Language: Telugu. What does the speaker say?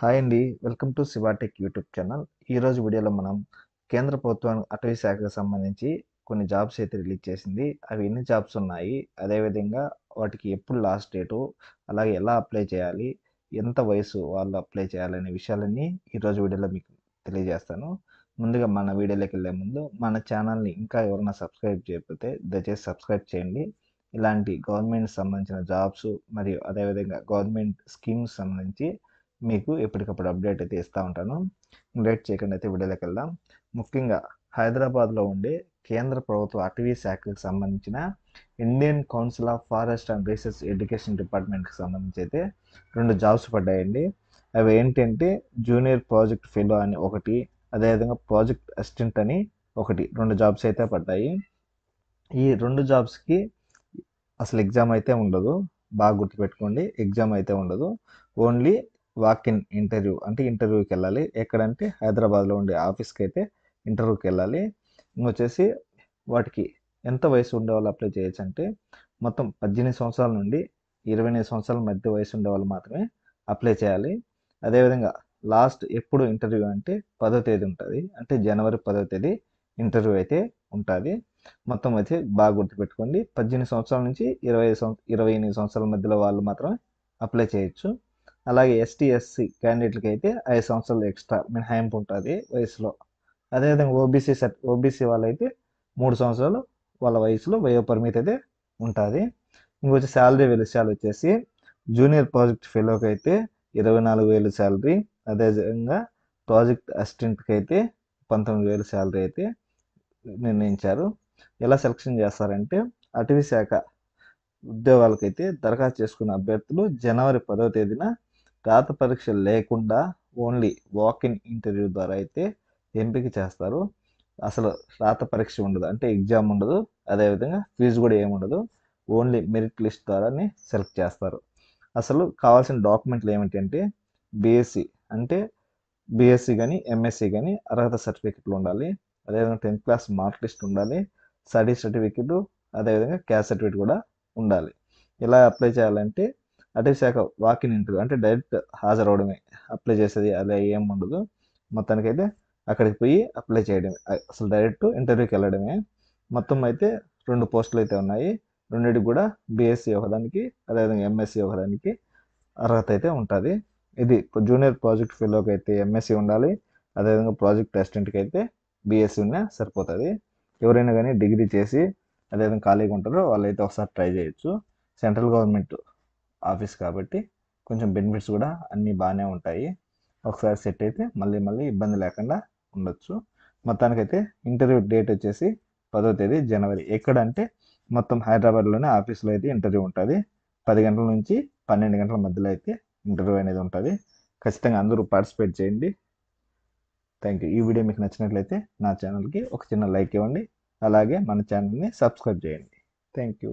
హాయ్ అండి. Welcome to Shiva tech YouTube channel. ఈరోజు వీడియోలో మనం కేంద్ర ప్రభుత్వం అటవీ శాఖకు సంబంధించి కొన్ని జాబ్స్ అయితే రిలీజ్ చేసింది. అవి ఎన్ని జాబ్స్ ఉన్నాయి, అదేవిధంగా వాటికి ఎప్పుడు లాస్ట్ డేటు, అలాగే ఎలా అప్లై చేయాలి, ఎంత వయసు వాళ్ళు అప్లై చేయాలనే విషయాలన్నీ ఈరోజు వీడియోలో మీకు తెలియజేస్తాను. ముందుగా మన వీడియోలోకి వెళ్ళే ముందు మన ఛానల్ని ఇంకా ఎవరైనా సబ్స్క్రైబ్ చేయకపోతే దయచేసి సబ్స్క్రైబ్ చేయండి. ఇలాంటి గవర్నమెంట్ సంబంధించిన జాబ్స్ మరియు అదేవిధంగా గవర్నమెంట్ స్కీమ్స్ సంబంధించి మీకు ఎప్పటికప్పుడు అప్డేట్ అయితే ఇస్తూ ఉంటాను. లేట్ చేయకుండా అయితే వీడియోలోకి వెళ్దాం. ముఖ్యంగా హైదరాబాద్లో ఉండే కేంద్ర ప్రభుత్వ అటవీ శాఖకు సంబంధించిన Indian council of forest and research education డిపార్ట్మెంట్కి సంబంధించి అయితే 2 జాబ్స్ పడ్డాయండి. అవి ఏంటంటే జూనియర్ ప్రాజెక్ట్ ఫెలో అని ఒకటి, అదేవిధంగా ప్రాజెక్ట్ అసిస్టెంట్ అని ఒకటి, 2 జాబ్స్ అయితే పడ్డాయి. ఈ 2 జాబ్స్కి అసలు ఎగ్జామ్ అయితే ఉండదు. బాగా గుర్తుపెట్టుకోండి, ఎగ్జామ్ అయితే ఉండదు. ఓన్లీ వాక్ ఇన్ ఇంటర్వ్యూ, అంటే ఇంటర్వ్యూకి వెళ్ళాలి. ఎక్కడంటే హైదరాబాద్లో ఉండే ఆఫీస్కి అయితే ఇంటర్వ్యూకి వెళ్ళాలి. ఇంకొచ్చేసి వాటికి ఎంత వయసు ఉండే వాళ్ళు అప్లై చేయొచ్చు అంటే మొత్తం 18 సంవత్సరాల నుండి 28 సంవత్సరాల మధ్య వయసు ఉండే వాళ్ళు మాత్రమే అప్లై చేయాలి. అదేవిధంగా లాస్ట్ ఎప్పుడు ఇంటర్వ్యూ అంటే 10వ తేదీ ఉంటుంది, అంటే జనవరి 10వ తేదీ ఇంటర్వ్యూ అయితే ఉంటుంది. మొత్తం వచ్చి బాగా గుర్తుపెట్టుకోండి, 18 సంవత్సరాల నుంచి 28 సంవత్సరాల మధ్యలో వాళ్ళు మాత్రమే అప్లై చేయొచ్చు. అలాగే ఎస్టీ ఎస్సీ క్యాండిడేట్లకి అయితే 5 సంవత్సరాలు ఎక్స్ట్రా మినహాయింపు ఉంటుంది వయసులో. అదేవిధంగా ఓబీసీ వాళ్ళైతే 3 సంవత్సరాలు వాళ్ళ వయసులో వయో పరిమితి అయితే ఉంటుంది. ఇంకొచ్చి శాలరీ విషయాలు వచ్చేసి జూనియర్ ప్రాజెక్ట్ ఫెలోకి అయితే 24,000 శాలరీ, అదేవిధంగా ప్రాజెక్ట్ అసిస్టెంట్కి అయితే 19,000 శాలరీ అయితే నిర్ణయించారు. ఎలా సెలక్షన్ చేస్తారంటే అటవీ శాఖ ఉద్యోగాలకైతే దరఖాస్తు చేసుకున్న అభ్యర్థులు జనవరి 10వ తేదీన రాత పరీక్ష లేకుండా ఓన్లీ వాక్-ఇన్ ఇంటర్వ్యూ ద్వారా అయితే ఎంపిక చేస్తారు. అసలు రాత పరీక్ష ఉండదు, అంటే ఎగ్జామ్ ఉండదు. అదేవిధంగా ఫీజు కూడా ఏముండదు. ఓన్లీ మెరిట్ లిస్ట్ ద్వారానే సెలెక్ట్ చేస్తారు. అసలు కావాల్సిన డాక్యుమెంట్లు ఏమిటంటే బీఎస్సీ, అంటే బీఎస్సీ కానీ ఎంఎస్సీ కానీ అర్హత సర్టిఫికెట్లు ఉండాలి. అదేవిధంగా 10th క్లాస్ మార్క్ లిస్ట్ ఉండాలి. స్టడీ సర్టిఫికెట్, అదేవిధంగా క్యాస్ట్ సర్టిఫికెట్ కూడా ఉండాలి. ఎలా అప్లై చేయాలంటే అటవీ శాఖ వాక్-ఇన్ ఇంటర్వ్యూ, అంటే డైరెక్ట్ హాజరవడమే, అప్లై చేసేది అలా ఏం ఉండదు. మొత్తానికైతే అక్కడికి పోయి అప్లై చేయడమే, అసలు డైరెక్ట్ ఇంటర్వ్యూకి వెళ్ళడమే. మొత్తం అయితే 2 పోస్టులు అయితే ఉన్నాయి. రెండింటికి కూడా బీఎస్సీ ఒకదానికి, అదేవిధంగా ఎంఎస్సీ ఒకదానికి అర్హత అయితే ఉంటుంది. ఇది జూనియర్ ప్రాజెక్ట్ ఫెలోకి అయితే ఎంఎస్సీ ఉండాలి. అదేవిధంగా ప్రాజెక్ట్ అసిస్టెంట్కి అయితే బీఎస్సీ ఉన్నా సరిపోతుంది. ఎవరైనా కానీ డిగ్రీ చేసి అదేవిధంగా ఖాళీగా ఉంటారో వాళ్ళైతే ఒకసారి ట్రై చేయొచ్చు. సెంట్రల్ గవర్నమెంట్ ఆఫీస్ కాబట్టి కొంచెం బెనిఫిట్స్ కూడా అన్నీ బాగానే ఉంటాయి. ఒకసారి సెట్ అయితే మళ్ళీ మళ్ళీ ఇబ్బంది లేకుండా ఉండొచ్చు. మొత్తానికైతే ఇంటర్వ్యూ డేట్ వచ్చేసి 10వ తేదీ జనవరి. ఎక్కడంటే మొత్తం హైదరాబాద్లోనే ఆఫీస్లో అయితే ఇంటర్వ్యూ ఉంటుంది. 10 గంటల నుంచి 12 గంటల మధ్యలో అయితే ఇంటర్వ్యూ అనేది ఉంటుంది. ఖచ్చితంగా అందరూ పార్టిసిపేట్ చేయండి. Thank you. ఈ వీడియో మీకు నచ్చినట్లయితే నా ఛానల్కి ఒక చిన్న లైక్ ఇవ్వండి. అలాగే మన ఛానల్ని సబ్స్క్రైబ్ చేయండి. Thank you.